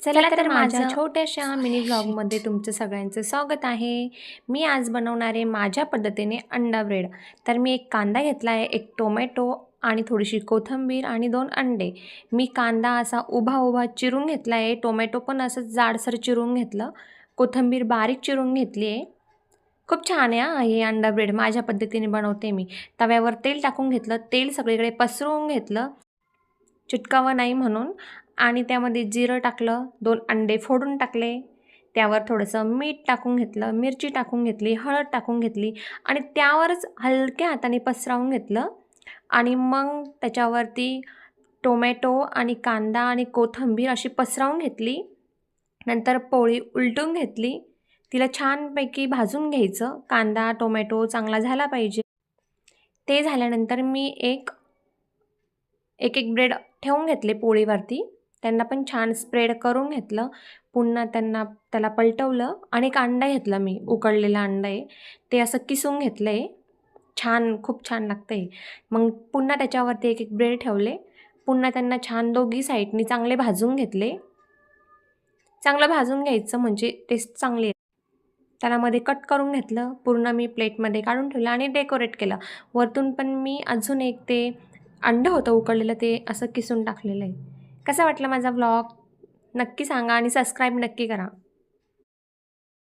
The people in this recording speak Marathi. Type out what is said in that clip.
चला तर माझ्या छोट्याशा मिनी व्लॉगमध्ये तुमचं सगळ्यांचं स्वागत आहे। मी आज बनवणार आहे माझ्या पद्धतीने अंडा ब्रेड। तर मी एक कांदा घेतला आहे, एक टोमॅटो आणि थोडीशी कोथिंबीर आणि 2 अंडे। मी कांदा असा उभा उभा चिरून घेतला आहे, टोमॅटो पण असं जाडसर चिरून घेतलं, कोथिंबीर बारीक चिरून घेतली आहे। खूप छान आहे हे अंडा ब्रेड, माझ्या पद्धतीने बनवते मी। तव्यावर तेल टाकून घेतलं, तेल सगळीकडे पसरवून घेतलं चिटकावं नाही म्हणून, आणि त्यामध्ये जिरं टाकलं, 2 अंडे फोडून टाकले, त्यावर थोडंसं मीठ टाकून घेतलं, मिरची टाकून घेतली, हळद टाकून घेतली आणि त्यावरच हलक्या हाताने पसरवून घेतलं आणि मग त्याच्यावरती टोमॅटो आणि कांदा आणि कोथिंबीर अशी पसरवून घेतली। नंतर पोळी उलटून घेतली, तिला छानपैकी भाजून घ्यायचं, कांदा टोमॅटो चांगला झाला पाहिजे। ते झाल्यानंतर मी एक एक ब्रेड ठेवून घेतले पोळीवरती, त्यांना पण छान स्प्रेड करून घेतलं। पुन्हा त्याला पलटवलं आणि एक अंडा घेतला मी, उकळलेला अंडा आहे, ते असं किसून घेतलं आहे, छान खूप छान लागतं आहे। मग पुन्हा त्याच्यावरती एक ब्रेड ठेवले, पुन्हा त्यांना छान दोघी साईडनी चांगले भाजून घेतले। चांगलं भाजून घ्यायचं म्हणजे टेस्ट चांगली येते। त्याला मध्ये कट करून घेतलं, पूर्ण मी प्लेटमध्ये काढून ठेवलं आणि डेकोरेट केलं। वरतून पण मी अजून एक ते अंडं होतं उकळलेलं, ते असं किसून टाकलेलं आहे। कसा वाटला माझा व्लॉग नक्की सांगा आणि सबस्क्राईब नक्की करा।